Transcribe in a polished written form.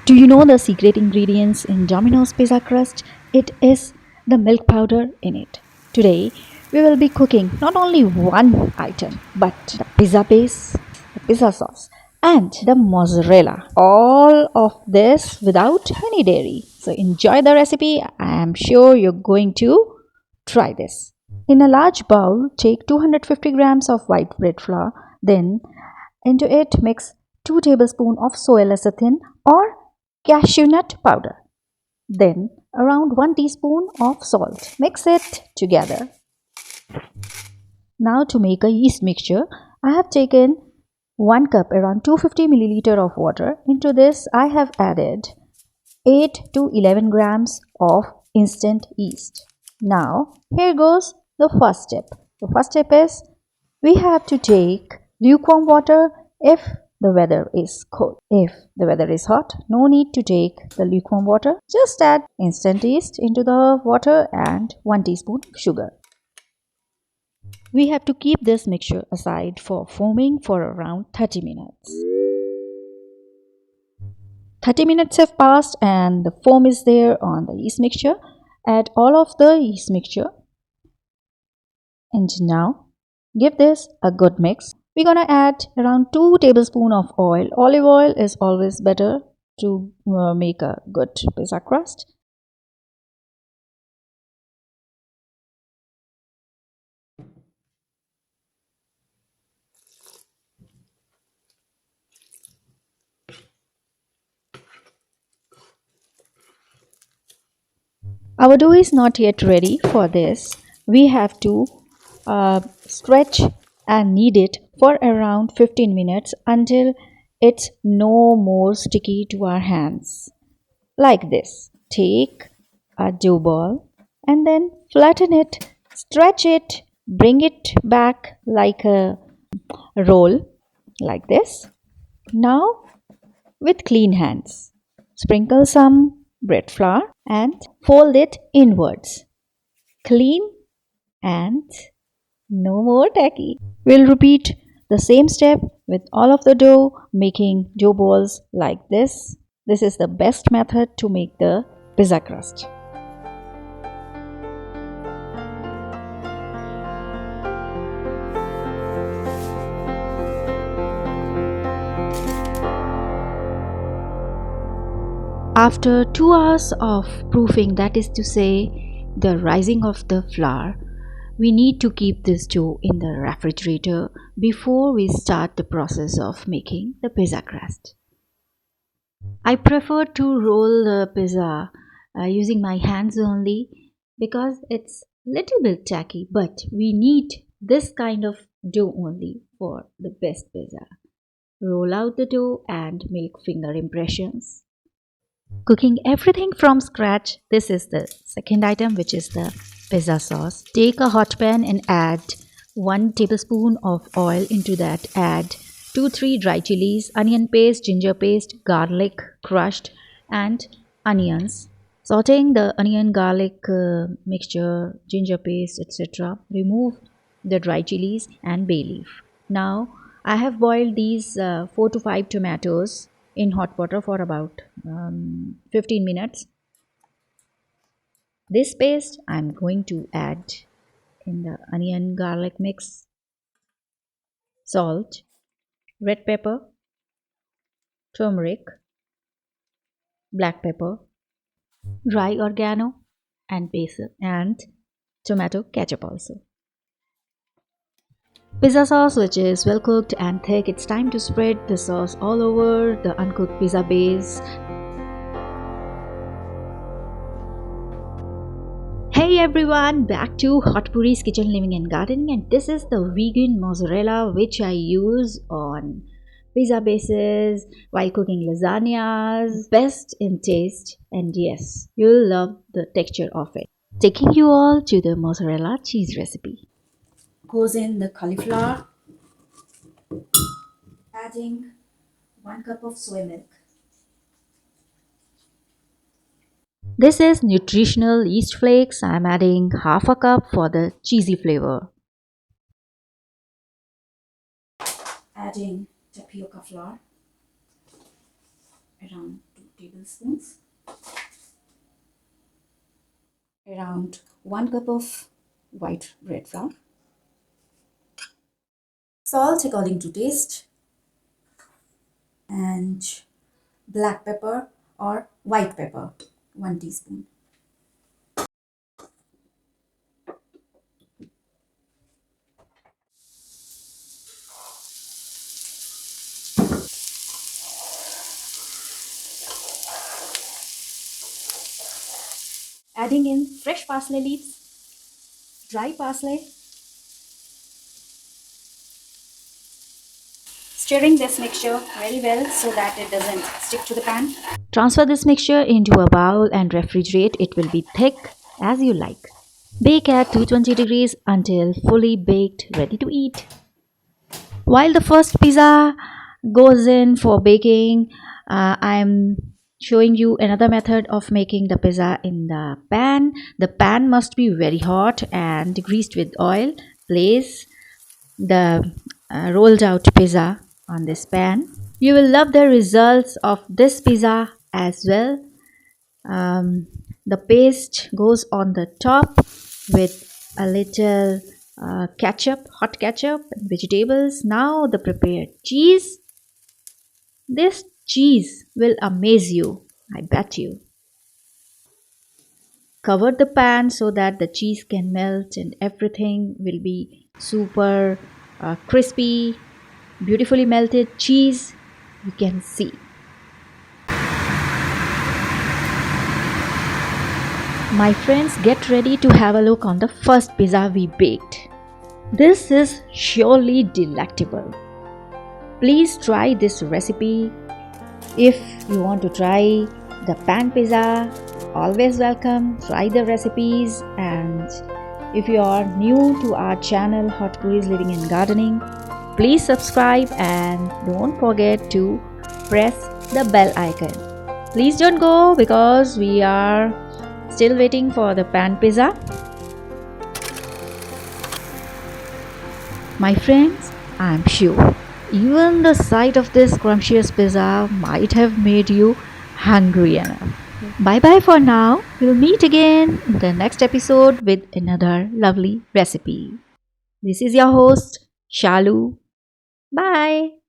Do you know the secret ingredients in Domino's pizza crust? It is the milk powder in it. Today, we will be cooking not only one item, but the pizza base, the pizza sauce, and the mozzarella. All of this without any dairy. So, enjoy the recipe. I am sure you're going to try this. In a large bowl, take 250 grams of white bread flour, then into it mix 2 tablespoons of soy lecithin or cashew nut powder. Then around 1 teaspoon of salt. Mix it together. Now to make a yeast mixture, I have taken 1 cup around 250 milliliter of water. Into this I have added 8 to 11 grams of instant yeast. Now here goes the first step. The first step is we have to take lukewarm water if the weather is cold. If the weather is hot, no need to take the lukewarm water. Just add instant yeast into the water and 1 teaspoon of sugar. We have to keep this mixture aside for foaming for around 30 minutes. 30 minutes have passed and the foam is there on the yeast mixture. Add all of the yeast mixture and now give this a good mix. We're gonna add around 2 tablespoons of oil. Olive oil is always better to make a good pizza crust. Our dough is not yet ready for this. We have to stretch and knead it for around 15 minutes until it's no more sticky to our hands. Like this. Take a dough ball and then flatten it, stretch it, bring it back like a roll, like this. Now, with clean hands, sprinkle some bread flour and fold it inwards. Clean and no more tacky. We'll repeat the same step with all of the dough, making dough balls like this. This is the best method to make the pizza crust. After 2 hours of proofing, that is to say, the rising of the flour, we need to keep this dough in the refrigerator before we start the process of making the pizza crust. I prefer to roll the pizza using my hands only because it's little bit tacky, but we need this kind of dough only for the best pizza. Roll out the dough and make finger impressions. Cooking everything from scratch, this is the second item, which is the pizza sauce. Take a hot pan and add 1 tablespoon of oil. Into that add 2-3 dry chilies, onion paste, ginger paste, garlic crushed and onions. Sauteing the onion garlic mixture, ginger paste, etc. Remove the dry chilies and bay leaf. Now I have boiled these 4 to 5 tomatoes in hot water for about 15 minutes. This paste I'm going to add in the onion garlic mix, salt, red pepper, turmeric, black pepper, dry oregano and basil and tomato ketchup also. Pizza sauce which is well cooked and thick. It's time to spread the sauce all over the uncooked pizza base. Hey everyone, back to Hot Puri's Kitchen Living and Gardening, and this is the vegan mozzarella which I use on pizza bases while cooking lasagnas. Best in taste, and yes, you'll love the texture of it. Taking you all to the mozzarella cheese recipe. Goes in the cauliflower, adding 1 cup of soy milk. This is nutritional yeast flakes. I'm adding half a cup for the cheesy flavor. Adding tapioca flour, around 2 tablespoons, around 1 cup of white bread flour, salt according to taste, and black pepper or white pepper, 1 teaspoon. Adding in fresh parsley leaves, dry parsley, stirring this mixture very well so that it doesn't stick to the pan. Transfer this mixture into a bowl and refrigerate. It will be thick as you like. Bake at 220 degrees until fully baked, ready to eat. While the first pizza goes in for baking, I'm showing you another method of making the pizza in the pan. The pan must be very hot and greased with oil. Place the rolled out pizza on this pan. You will love the results of this pizza as well. Um, the paste goes on the top with a little ketchup, hot ketchup, and vegetables. Now the prepared cheese. This cheese will amaze you, I bet you. Cover the pan so that the cheese can melt and everything will be super crispy, beautifully melted cheese. You can see. My friends, get ready to have a look on the first pizza we baked. This is surely delectable. Please try this recipe. If you want to try the pan pizza, always welcome. Try the recipes, and if you are new to our channel Hot Curries Living and Gardening, please subscribe and don't forget to press the bell icon. Please don't go because we are still waiting for the pan pizza. My friends, I'm sure even the sight of this scrumptious pizza might have made you hungry enough. Bye bye for now. We'll meet again in the next episode with another lovely recipe. This is your host, Shalu. Bye.